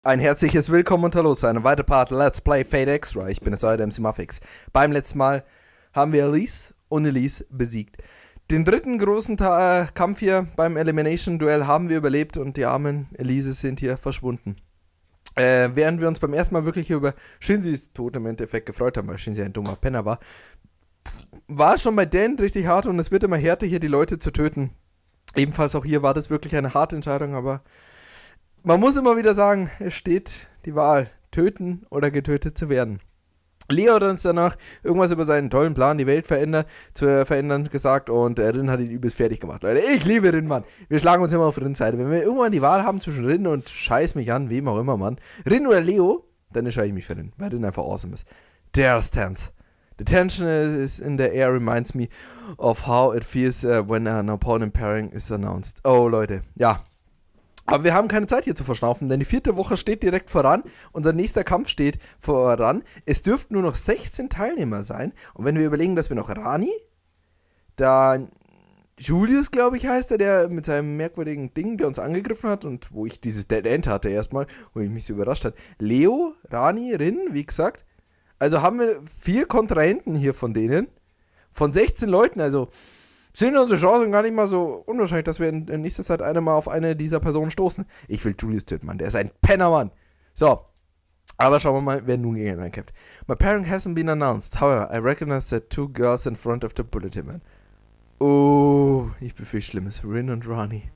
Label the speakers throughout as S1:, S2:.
S1: Ein herzliches Willkommen und Hallo zu einem weiteren Part Let's Play Fate Extra. Ich bin es, euer MC Muffix. Beim letzten Mal haben wir Elise und Elise besiegt. Den dritten großen Kampf hier beim Elimination-Duell haben wir überlebt und die armen Elise sind hier verschwunden. Während wir uns beim ersten Mal wirklich über Shinzis Tod im Endeffekt gefreut haben, weil Shinzi ein dummer Penner war es schon bei Dan richtig hart und es wird immer härter, hier die Leute zu töten. Ebenfalls auch hier war das wirklich eine harte Entscheidung, aber man muss immer wieder sagen, es steht die Wahl, töten oder getötet zu werden. Leo hat uns danach irgendwas über seinen tollen Plan, die Welt zu verändern, gesagt und Rin hat ihn übelst fertig gemacht. Leute, ich liebe Rin, Mann. Wir schlagen uns immer auf Rins Seite. Wenn wir irgendwann die Wahl haben zwischen Rin und scheiß mich an, wem auch immer, Mann. Rin oder Leo, dann entscheide ich mich für Rin, weil Rin einfach awesome ist. There's tense. The tension is in the air reminds me of how it feels when an opponent pairing is announced. Oh, Leute, ja. Aber wir haben keine Zeit hier zu verschnaufen, denn die 4. Woche steht direkt voran. Unser nächster Kampf steht voran. Es dürften nur noch 16 Teilnehmer sein. Und wenn wir überlegen, dass wir noch Rani, dann Julius, glaube ich, heißt er, der mit seinem merkwürdigen Ding, der uns angegriffen hat und wo ich dieses Dead End hatte erstmal, wo mich so überrascht hat. Leo, Rani, Rin, wie gesagt. Also haben wir 4 Kontrahenten hier von denen. Von 16 Leuten, also sind unsere Chancen gar nicht mal so unwahrscheinlich, dass wir in nächster Zeit mal auf eine dieser Personen stoßen. Ich will Julius töten, Mann. Der ist ein Pennermann. So. Aber schauen wir mal, wer nun gegen ihn kämpft. My pairing hasn't been announced. However, I recognize the 2 girls in front of the bulletin man. Oh, ich befürchte Schlimmes. Rin und Rani.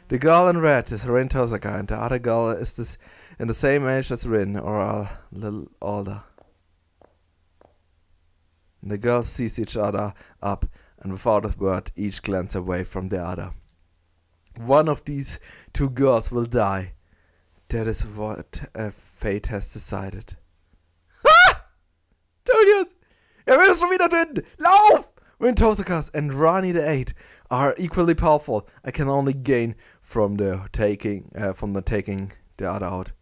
S1: The girl in red is Rin Tohsaka and the other girl is in the same age as Rin or a little older. The girls sees each other up and without a word, each glance away from the other. One of these 2 girls will die. That is what fate has decided. Ah! Julius! Er will schon wieder töten! Lauf! Rin Tohsaka and Rani the 8 are equally powerful. I can only gain from the taking the other out.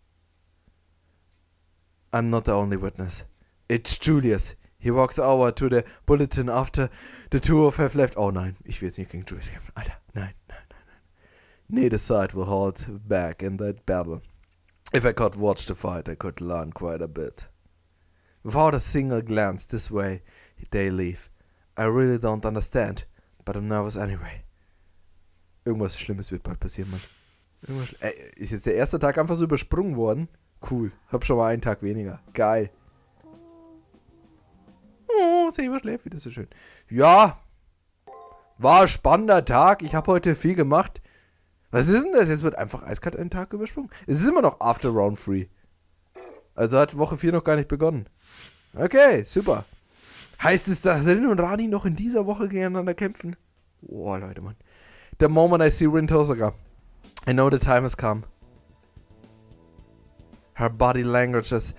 S1: I'm not the only witness. It's Julius. He walks over to the bulletin after the 2 of have left. Oh nein, ich will jetzt nicht gegen Julius kämpfen. Alter, nein. Neither side will hold back in that battle. If I could watch the fight, I could learn quite a bit. Without a single glance this way, they leave. I really don't understand, but I'm nervous anyway. Irgendwas Schlimmes wird bald passieren, Mann. Ist jetzt der erste Tag einfach so übersprungen worden? Cool, hab schon mal einen Tag weniger. Geil. Oh, Saber schläft wieder so schön. Ja, war ein spannender Tag. Ich habe heute viel gemacht. Was ist denn das? Jetzt wird einfach eiskalt einen Tag übersprungen. Es ist immer noch after round 3. Also hat Woche 4 noch gar nicht begonnen. Okay, super. Heißt es, dass Rin und Rani noch in dieser Woche gegeneinander kämpfen? Oh, Leute, Mann. The moment I see Rin Tohsaka, I know the time has come. Her body language is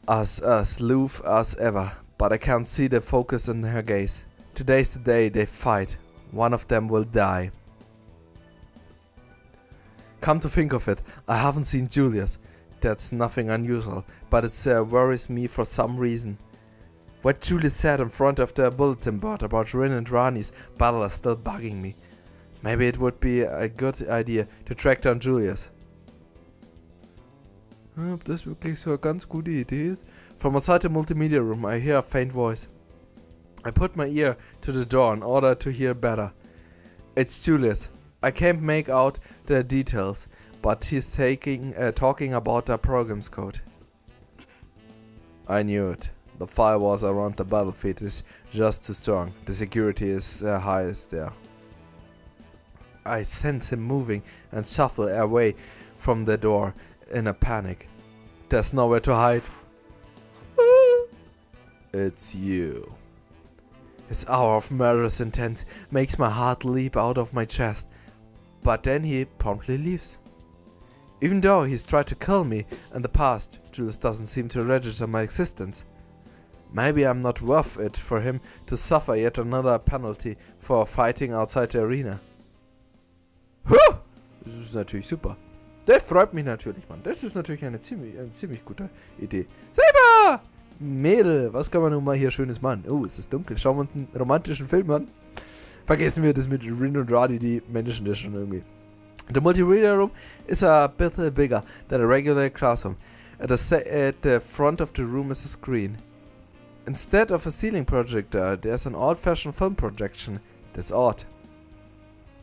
S1: as aloof as ever. But I can't see the focus in her gaze. Today's the day they fight. One of them will die. Come to think of it, I haven't seen Julius. That's nothing unusual, but it worries me for some reason. What Julius said in front of the bulletin board about Rin and Rani's battle is still bugging me. Maybe it would be a good idea to track down Julius. Ob das wirklich so eine ganz gute Idee ist? From outside the multimedia room, I hear a faint voice. I put my ear to the door in order to hear better. It's Julius. I can't make out the details, but he's talking about the program's code. I knew it. The firewalls around the battlefield is just too strong. The security is high as there. I sense him moving and shuffle away from the door in a panic. There's nowhere to hide. It's you. His hour of murderous intent makes my heart leap out of my chest. But then he promptly leaves. Even though he's tried to kill me in the past, Julius doesn't seem to register my existence. Maybe I'm not worth it for him to suffer yet another penalty for fighting outside the arena. Huh! Das ist natürlich super. Das freut mich natürlich, Mann. Das ist natürlich eine ziemlich gute Idee. Saber! Mädel, was kann man nun mal hier Schönes machen? Oh, es ist dunkel. Schauen wir uns einen romantischen Film an. Vergessen wir das mit Rin und Rani, die Menschen das schon irgendwie. The multi-reader room is a bit bigger than a regular classroom. At the front of the room is a screen. Instead of a ceiling projector, there's an old-fashioned film projection. That's odd.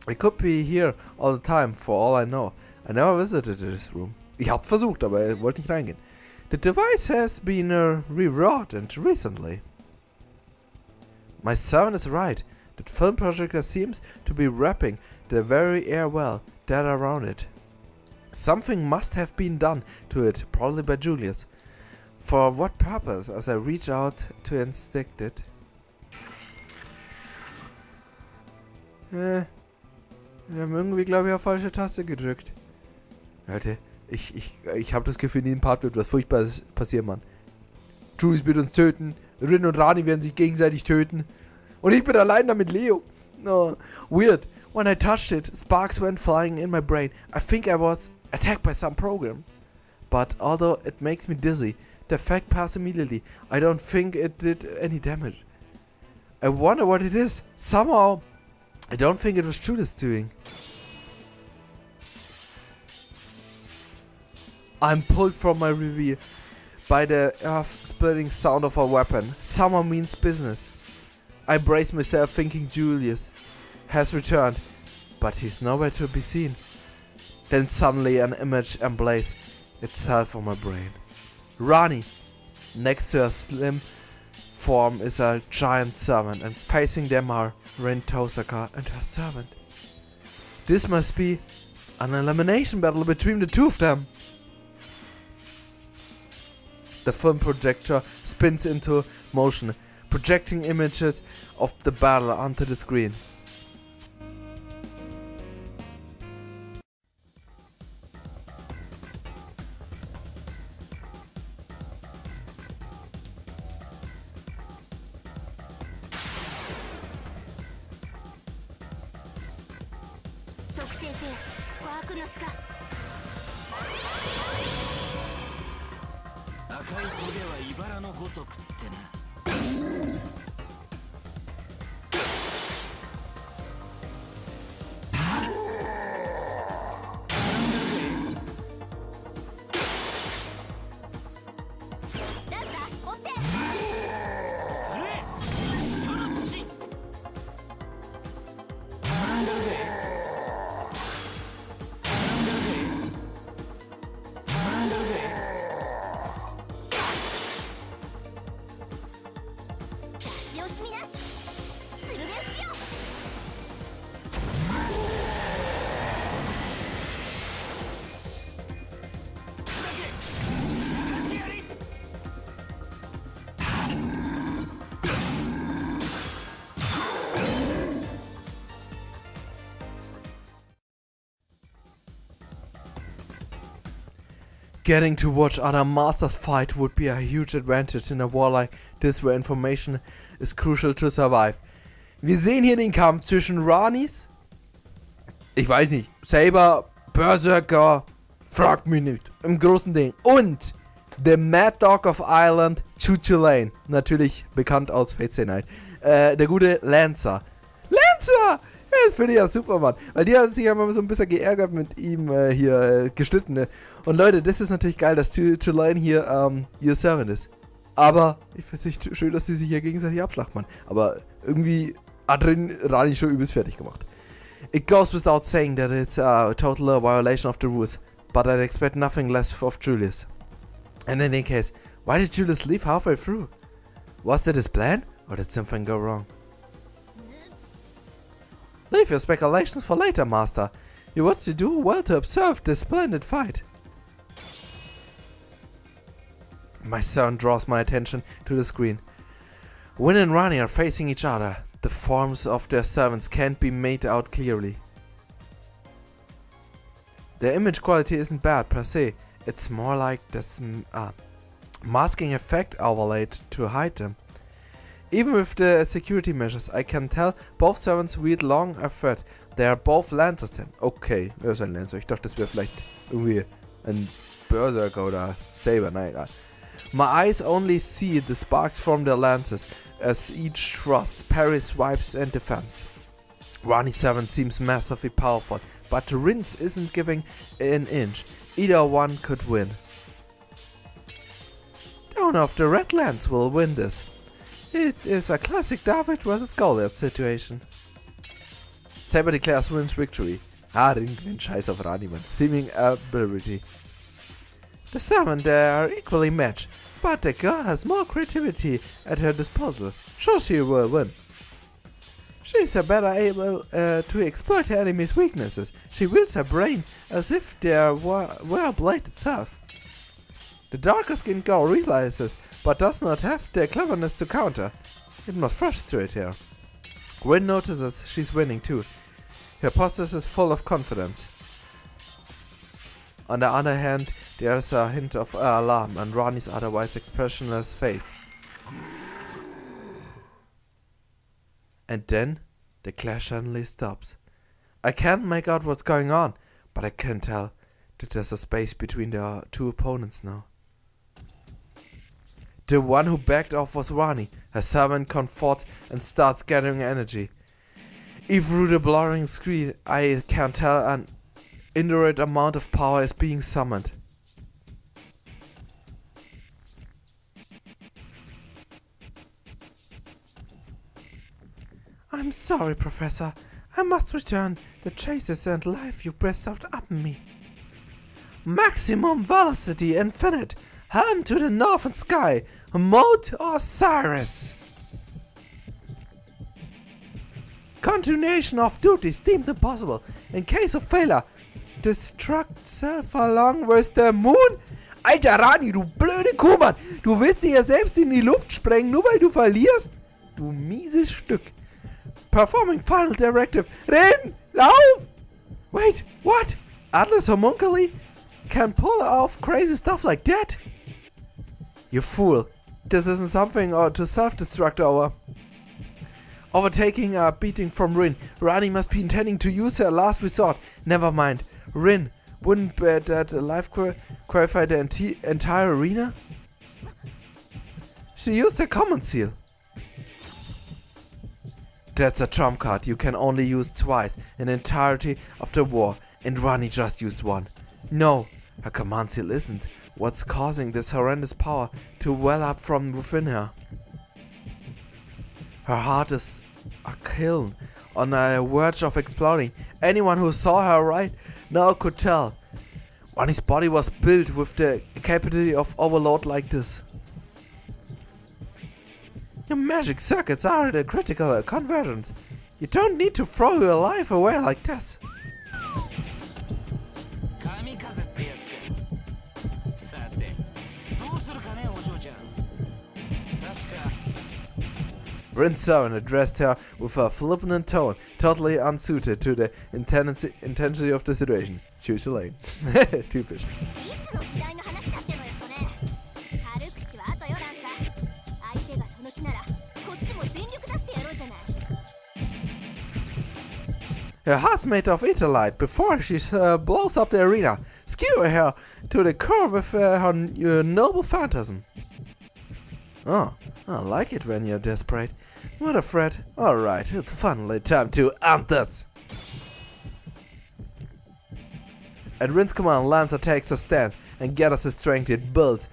S1: It could be here all the time, for all I know. I never visited this room. Ich hab versucht, aber wollte nicht reingehen. The device has been rewrought recently. My son is right. That film projector seems to be wrapping the very air well dead around it. Something must have been done to it, probably by Julius. For what purpose? As I reach out to inspect it. Wir haben irgendwie, glaube ich, auf falsche Taste gedrückt. Leute, ich habe das Gefühl, in diesem Part wird was Furchtbares passieren, Mann. Julius wird uns töten. Rin und Rani werden sich gegenseitig töten. Und ich bin allein da mit Leo. No. Weird. When I touched it, sparks went flying in my brain. I think I was attacked by some program. But although it makes me dizzy, the effect passed immediately. I don't think it did any damage. I wonder what it is. Somehow, I don't think it was Julius doing. I'm pulled from my reverie by the earth-splitting sound of a weapon. Someone means business. I brace myself thinking Julius has returned, but he's nowhere to be seen. Then suddenly an image emblazes itself on my brain. Rani, next to her slim form is a giant servant, and facing them are Rin Tohsaka and her servant. This must be an elimination battle between the two of them. The film projector spins into motion, projecting images of the battle onto the screen. Getting to watch other masters fight would be a huge advantage in a war like this where information is crucial to survive. Wir sehen hier den Kampf zwischen Ranis, ich weiß nicht, Saber, Berserker, fragt mich nicht, im großen Ding, und The Mad Dog of Ireland, Lane, natürlich bekannt aus Fate Stay Night, der gute Lancer. Lancer! Das finde ich ja super, Mann. Weil die haben sich ja mal so ein bisschen geärgert mit ihm hier gestritten. Ne? Und Leute, das ist natürlich geil, dass Lane hier ihr Servant ist. Aber ich finde es nicht schön, dass sie sich hier gegenseitig abschlachten, Mann. Aber irgendwie hat Rani schon übelst fertig gemacht. It goes without saying that it's a total violation of the rules. But I'd expect nothing less of Julius. And in any case, why did Julius leave halfway through? Was that his plan? Or did something go wrong? Leave your speculations for later, Master. You want to do well to observe this splendid fight. My son draws my attention to the screen. Win and Rani are facing each other. The forms of their servants can't be made out clearly. Their image quality isn't bad per se. It's more like this masking effect overlaid to hide them. Even with the security measures, I can tell both servants wield long a threat. They are both Lancers then. Okay, wer ist ein Lancer? Ich dachte, das wäre vielleicht irgendwie ein Berserker oder Saber. Nein, nein. My eyes only see the sparks from their lances as each thrust parries, swipes and defends. Rani's servant seems massively powerful, but Rin's isn't giving an inch. Either one could win. The owner of the Red Lands will win this. It is a classic David vs. Goliath situation. Saber declares Rin's victory. Rin gewinnt, scheiß auf Rani, man. Seeming ability. The seven are equally matched, but the girl has more creativity at her disposal, so she will win. She is better able to exploit her enemy's weaknesses. She wields her brain as if they were a blade itself. The darker skinned girl realizes, but does not have the cleverness to counter. It must frustrate her. Rin notices she's winning too. Her posture is full of confidence. On the other hand, there is a hint of alarm on Rani's otherwise expressionless face. And then, the clash suddenly stops. I can't make out what's going on, but I can tell that there's a space between the two opponents now. The one who backed off was Rani. Her servant comes forth and starts gathering energy. Even through the blurring screen, I can tell an indirect amount of power is being summoned. I'm sorry, Professor. I must return the chases and life you bestowed upon me. Maximum velocity infinite. Hand to the northern sky. Mode Osiris. Continuation of duties deemed impossible. In case of failure, destruct self along with the moon. Alter Rani, du blöde Kuh, Mann. Du willst dich ja selbst in die Luft sprengen, nur weil du verlierst? Du mieses Stück. Performing final directive. Rin! Lauf! Wait, what? Atlas Homunculi can pull off crazy stuff like that? You fool. This isn't something to self-destruct over. Overtaking a beating from Rin. Rani must be intending to use her last resort. Never mind. Rin wouldn't bet that life qualify the entire arena? She used her common seal. That's a trump card you can only use twice in the entirety of the war, and Rani just used one. No, her command seal isn't what's causing this horrendous power to well up from within her. Her heart is a kiln on the verge of exploding. Anyone who saw her right now could tell. Rani's body was built with the capacity of overload like this. Your magic circuits are at a critical convergence. You don't need to throw your life away like this. Rin's servant addressed her with a flippant tone, totally unsuited to the intensity of the situation. Choose a lane. Two fish. Her heart's made of Etherlight before she blows up the arena. Skewer her to the core with her noble phantasm. Oh, I like it when you're desperate. What a threat. Alright, it's finally time to end this. At Rin's command, Lancer takes a stance and gathers his strength. It builds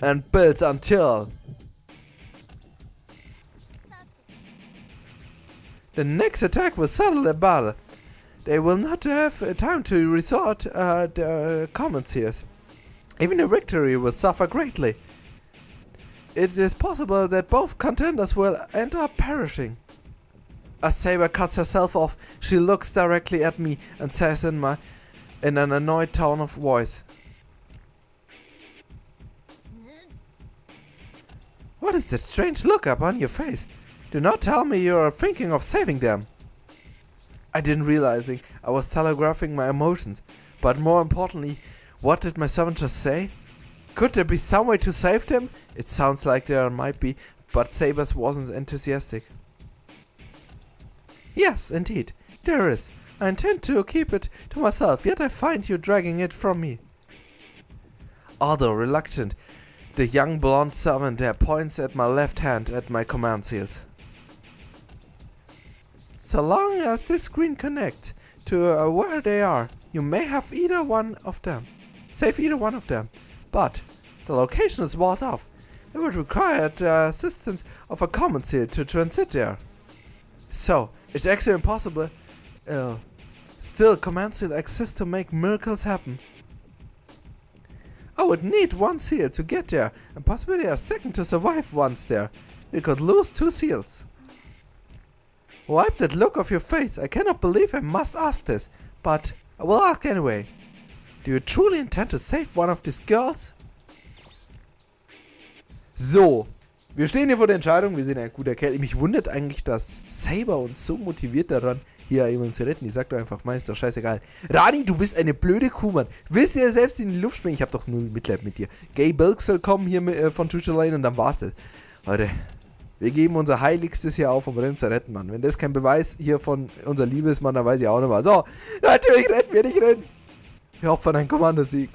S1: until the next attack will settle the battle. They will not have time to resort the comments here. Even the victory will suffer greatly. It is possible that both contenders will end up perishing. As Saber cuts herself off, she looks directly at me and says in an annoyed tone of voice, "What is that strange look upon your face? Do not tell me you are thinking of saving them." I didn't realizing I was telegraphing my emotions, but more importantly, what did my servant just say? Could there be some way to save them? It sounds like there might be, but Sabers wasn't enthusiastic. Yes, indeed, there is. I intend to keep it to myself, yet I find you dragging it from me. Although reluctant, the young blonde servant there points at my left hand at my command seals. So long as this screen connects to where they are. You may have either one of them. Save either one of them. But the location is walled off. It would require the assistance of a common seal to transit there. So, it's actually impossible. Still, command seal exists to make miracles happen. I would need one seal to get there, and possibly a second to survive once there. We could lose 2 seals. Wipe that look off your face. I cannot believe I must ask this, but I will ask anyway. Do you truly intend to save one of these girls? So, wir stehen hier vor der Entscheidung. Wir sind ein guter Kerl. Mich wundert eigentlich, dass Saber uns so motiviert daran, hier jemanden zu retten. Ich sag doch einfach, ist doch scheißegal. Rani, du bist eine blöde Kuh, Mann. Willst du ja selbst in die Luft springen? Ich hab doch null Mitleid mit dir. Gay Bilk soll kommen hier von Tuchel und dann war's das. Leute, wir geben unser Heiligstes hier auf, um Rin zu retten, Mann. Wenn das kein Beweis hier von unser Liebesmann, dann weiß ich auch nicht mal. So, natürlich retten wir dich, Rin. Wir opfern einen Kommandosieg.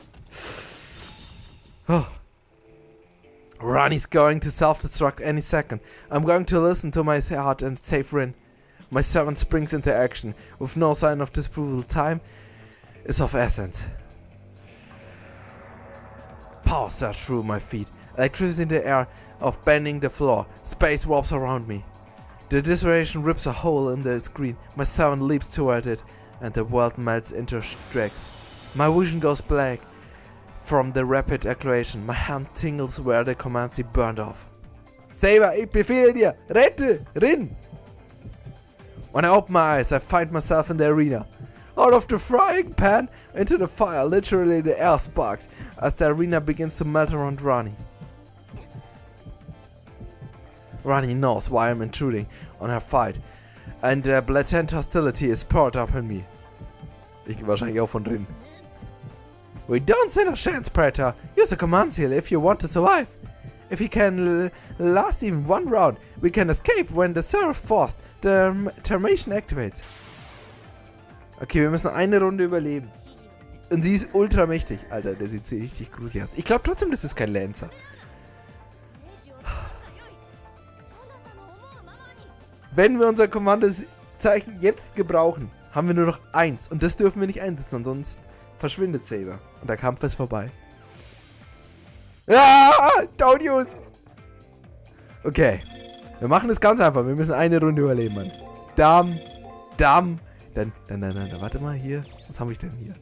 S1: Oh. Rani's going to self-destruct any second. I'm going to listen to my heart and save Rin. My servant springs into action. With no sign of disapproval, time is of essence. Power surged through my feet. Electricity in the air of bending the floor. Space warps around me. The dislocation rips a hole in the screen. My servant leaps toward it, and the world melts into tracks. My vision goes black from the rapid acceleration. My hand tingles where the command C burned off. Saber, ich befehle dir, rette, Rin! When I open my eyes, I find myself in the arena. Out of the frying pan into the fire, literally the air sparks as the arena begins to melt around Rani. Rani knows why I'm intruding on her fight, and blatant hostility is poured up in me. Ich gehe wahrscheinlich auch von Rin. We don't stand a chance, Predator. Use a command seal if you want to survive. If he can last even one round, we can escape when the Seraph forced the termination activates. Okay, wir müssen eine Runde überleben. Und sie ist ultra mächtig. Alter, der sieht richtig gruselig aus. Ich glaube trotzdem, das ist kein Lancer. Wenn wir unser Kommandozeichen jetzt gebrauchen, haben wir nur noch 1. Und das dürfen wir nicht einsetzen, sonst verschwindet Saber. Und der Kampf ist vorbei. Ah, don't use! Okay. Wir machen das ganz einfach. Wir müssen eine Runde überleben, Mann. Dann, warte mal hier. Was habe ich denn hier?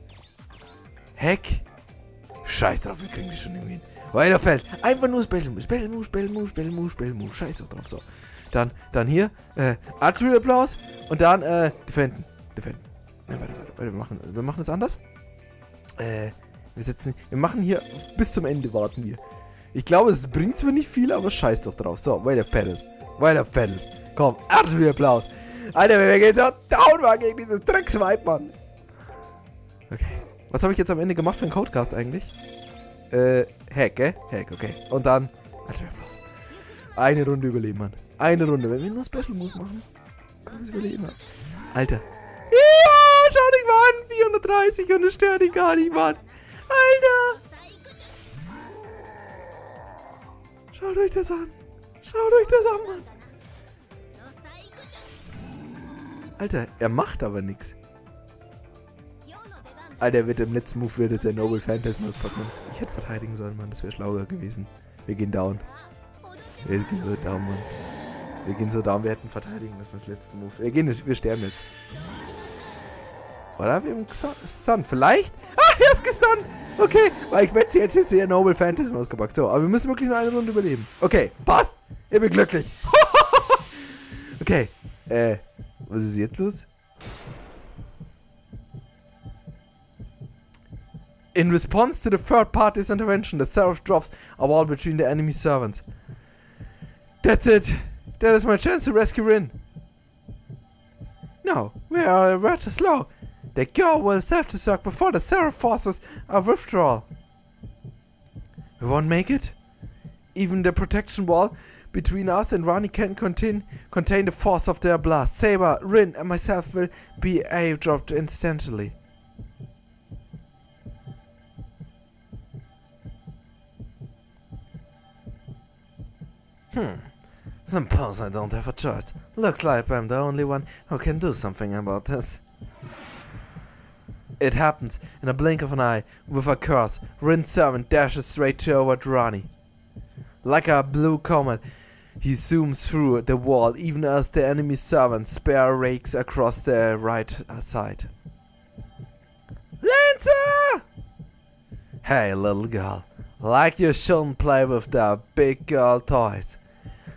S1: Heck. Scheiß drauf, wir kriegen die schon irgendwie hin. Weiterfällt. Einfach nur Spell Move. Scheiß drauf, so. Dann hier, Archery Applaus und dann, Defenden. Nein, warte, wir machen das anders. Wir machen hier, bis zum Ende warten wir. Ich glaube, es bringt zwar nicht viel, aber scheiß doch drauf. So, Wait of Pedals. Komm, Archery Applaus. Alter, wir gehen so down, Mann, gegen dieses Drecksweib, Mann. Okay. Was habe ich jetzt am Ende gemacht für einen Codecast eigentlich? Hack, gell? Hack, okay. Und dann, Archery Applaus. Eine Runde überleben, Mann. Eine Runde. Wenn wir nur Special Moves machen, können wir es überleben. Alter. Ja, schau dich mal an. 430 und es stört dich gar nicht, Mann. Alter. Schaut euch das an. Mann. Alter, er macht aber nichts. Alter, im letzten Move wird jetzt ein Noble Phantasmus packen. Ich hätte verteidigen sollen, Mann. Das wäre schlauer gewesen. Wir gehen down. Wir gehen so down, wir hätten verteidigen müssen das letzte Move. Wir sterben jetzt. Oder? Wir haben gestunt. Vielleicht? Ah, er ist gestunt! Okay, weil ich wette, jetzt ist hier Noble Phantasm ausgepackt. So, aber wir müssen wirklich nur eine Runde überleben. Okay, passt! Ich bin glücklich. Okay, was ist jetzt los? In response to the third party's intervention, the Seraph drops a wall between the enemy servants. That's it! That is my chance to rescue Rin. No, we are rather slow. The girl will self-destruct before the Seraph forces a withdrawal. We won't make it. Even the protection wall between us and Rani can contain the force of their blast. Saber, Rin, and myself will be airdropped instantly. Suppose I don't have a choice. Looks like I'm the only one who can do something about this. It happens in a blink of an eye. With a curse, Rin's servant dashes straight toward Rani. Like a blue comet, he zooms through the wall even as the enemy servant spear rakes across the right side. Lancer! Hey, little girl. Like you shouldn't play with the big girl toys.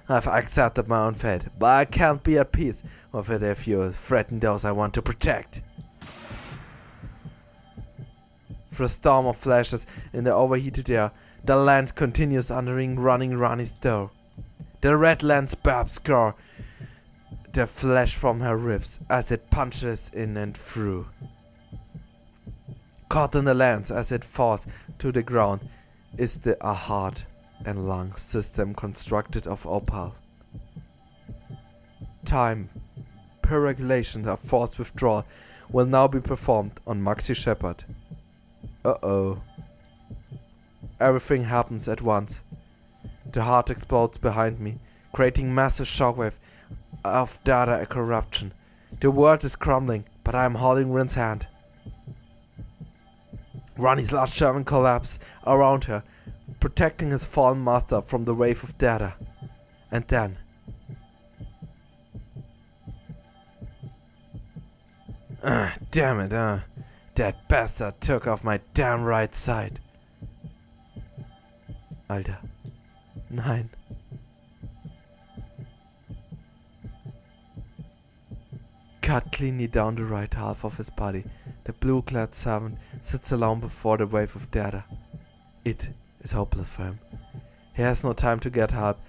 S1: I've accepted my own fate, but I can't be at peace with it if you threaten those I want to protect. Through a storm of flashes in the overheated air, the lance continues entering running Rani's door. The red lance barbs scar the flesh from her ribs as it punches in and through. Caught in the lance as it falls to the ground is a heart and lung system constructed of opal. Time, per regulations of forced withdrawal, will now be performed on Maxi Shepard. Uh-oh. Everything happens at once. The heart explodes behind me, creating massive shockwave of data corruption. The world is crumbling, but I am holding Rin's hand. Rani's large servant collapses around her, protecting his fallen master from the wave of data. And then... damn it, that bastard took off my damn right side. Alter. Nein. Cut cleanly down the right half of his body. The blue-clad servant sits alone before the wave of data. It is hopeless for him. He has no time to get help,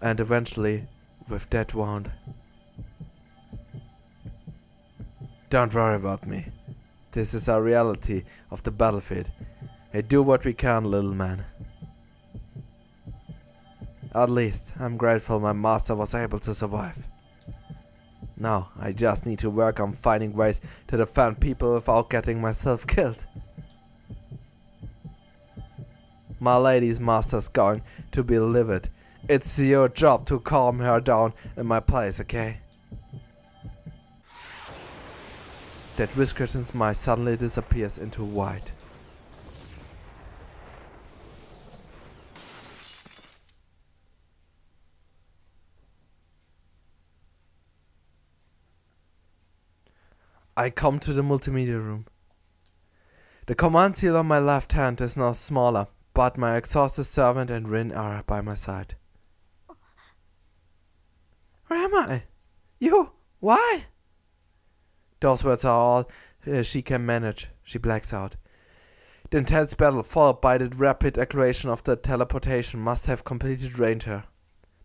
S1: and eventually, with that wound. Don't worry about me. This is our reality of the battlefield. I do what we can, little man. At least, I'm grateful my master was able to survive. Now, I just need to work on finding ways to defend people without getting myself killed. My lady's master's going to be livid. It's your job to calm her down in my place, okay? That whiskered smile suddenly disappears into white. I come to the multimedia room. The command seal on my left hand is now smaller, but my exhausted servant and Rin are by my side. Where am I? You? Why? Those words are all she can manage. She blacks out. The intense battle followed by the rapid acceleration of the teleportation must have completely drained her.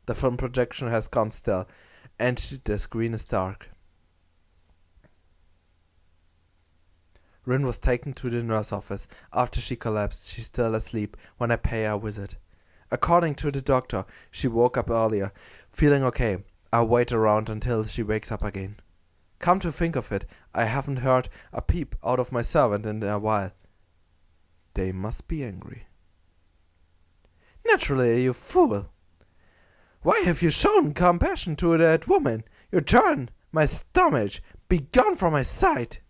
S1: The film projection has gone still, and the screen is dark. Rin was taken to the nurse office. After she collapsed, she's still asleep when I pay her a visit. According to the doctor, she woke up earlier. Feeling okay, I'll wait around until she wakes up again. Come to think of it, I haven't heard a peep out of my servant in a while. They must be angry. Naturally, you fool. Why have you shown compassion to that woman? You turn my stomach. Be gone from my sight.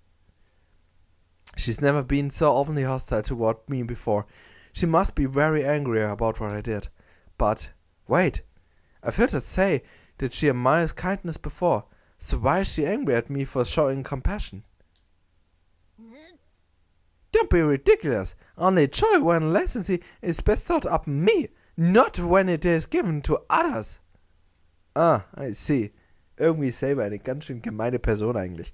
S1: She's never been so openly hostile toward me before. She must be very angry about what I did. But, wait, I've heard her say that she admires kindness before, so why is she angry at me for showing compassion? Don't be ridiculous. Only joy when licensing is bestowed upon me, not when it is given to others. Ah, I see. Irgendwie Saber eine ganz schön gemeine Person eigentlich.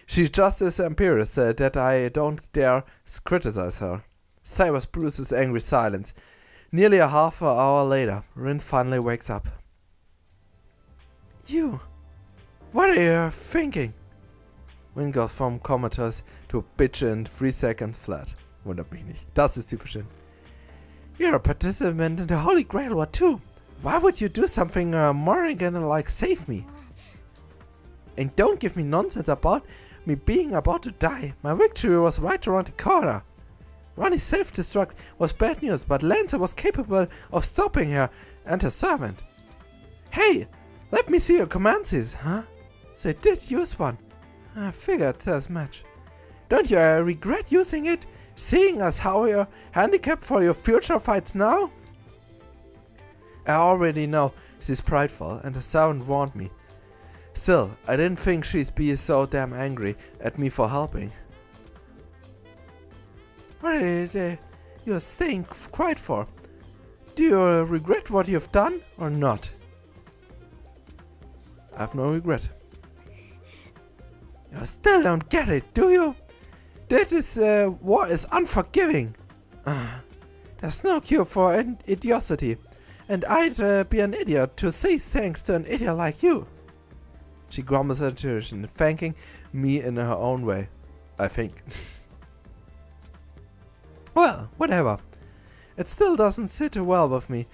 S1: She's just as embarrassed that I don't dare criticize her. Saber's bruises angry silence. Nearly a half an hour later, Rin finally wakes up. You! What are you thinking? Rin goes from comatose to bitch in 3 seconds flat. Wundert mich nicht. Das ist typisch Rin. You're a participant in the Holy Grail War too. Why would you do something Morgan like save me? And don't give me nonsense about me being about to die. My victory was right around the corner. Rani's self-destruct was bad news, but Lancer was capable of stopping her and her servant. Hey, let me see your command seals, huh? So I did use one. I figured as much. Don't you regret using it, seeing as how you're handicapped for your future fights now? I already know she's prideful and the servant warned me. Still, I didn't think she'd be so damn angry at me for helping. What are you staying quiet for? Do you regret what you've done or not? I have no regret. You still don't get it, do you? This war is unforgiving. There's no cure for idiocy, and I'd be an idiot to say thanks to an idiot like you. She grumbles at attention, thanking me in her own way, I think. Well, whatever. It still doesn't sit well with me,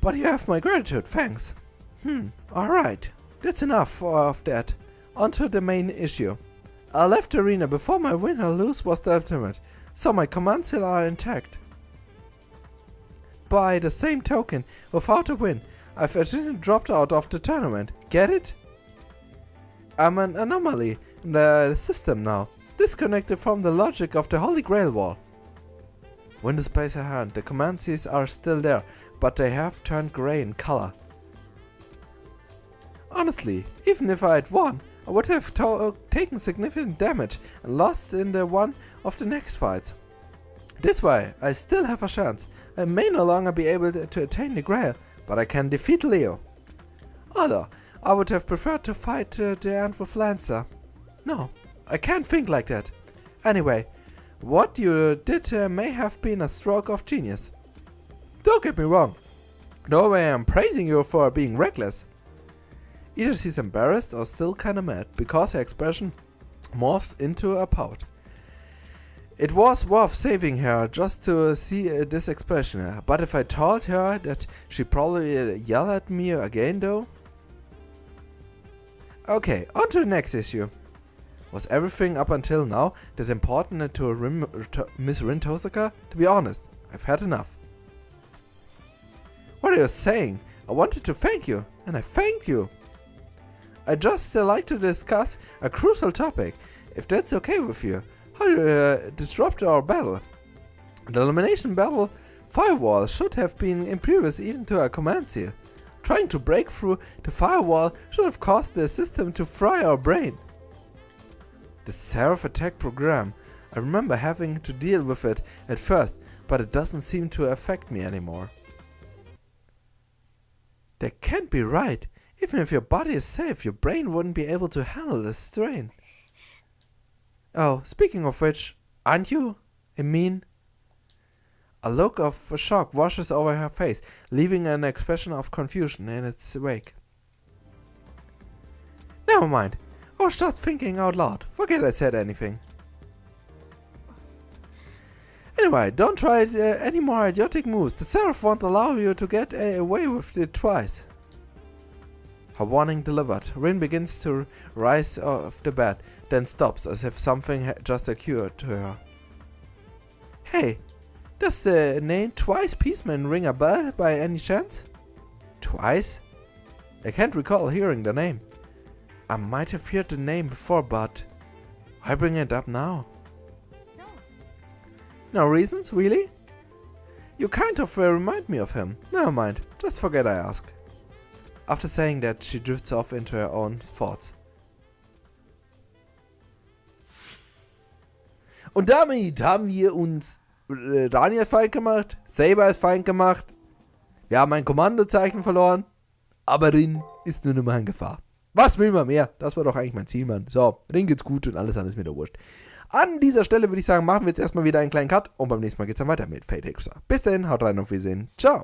S1: but you have my gratitude, thanks. Alright. That's enough of that. On to the main issue. I left the arena before my win or lose was determined, so my commands still are intact. By the same token, without a win, I've actually dropped out of the tournament. Get it? I'm an anomaly in the system now, disconnected from the logic of the Holy Grail Wall. When the space ahead, the command Cs are still there, but they have turned grey in color. Honestly, even if I had won, I would have taken significant damage and lost in the one of the next fights. This way, I still have a chance. I may no longer be able to attain the Grail, but I can defeat Leo. Although, I would have preferred to fight to the end with Lancer. No, I can't think like that. Anyway, what you did may have been a stroke of genius. Don't get me wrong. No way I'm praising you for being reckless. Either she's embarrassed or still kinda mad, because her expression morphs into a pout. It was worth saving her just to see this expression, but if I told her that she'd probably yell at me again though? Okay, on to the next issue. Was everything up until now that important to Miss Rin Tohsaka? To be honest, I've had enough. What are you saying? I wanted to thank you, and I thanked you. I'd just like to discuss a crucial topic, if that's okay with you. How to disrupt our battle. The elimination battle firewall should have been impervious even to a command seal. Trying to break through the firewall should have caused the system to fry our brain. The Seraph attack program. I remember having to deal with it at first, but it doesn't seem to affect me anymore. That can't be right. Even if your body is safe, your brain wouldn't be able to handle the strain. Oh, speaking of which, aren't you? I mean... A look of shock washes over her face, leaving an expression of confusion in its wake. Never mind. I was just thinking out loud. Forget I said anything. Anyway, don't try any more idiotic moves. The Seraph won't allow you to get away with it twice. Her warning delivered, Rin begins to rise off the bed, then stops as if something just occurred to her. Hey, does the name Twice Peaceman ring a bell by any chance? Twice? I can't recall hearing the name. I might have heard the name before, but why bring it up now?
S2: So.
S1: No reasons, really? You kind of remind me of him. Never mind, just forget I asked. After saying that, she drifts off into her own thoughts. Und damit haben wir uns Rani als Feind gemacht, Saber als Feind gemacht. Wir haben ein Kommandozeichen verloren, aber Rin ist nur noch in Gefahr. Was will man mehr? Das war doch eigentlich mein Ziel, Mann. So, Rin geht's gut und alles andere ist mir da wurscht. An dieser Stelle würde ich sagen, machen wir jetzt erstmal wieder einen kleinen Cut und beim nächsten Mal geht's dann weiter mit Fate Extra. Bis dahin, haut rein und wir sehen. Ciao.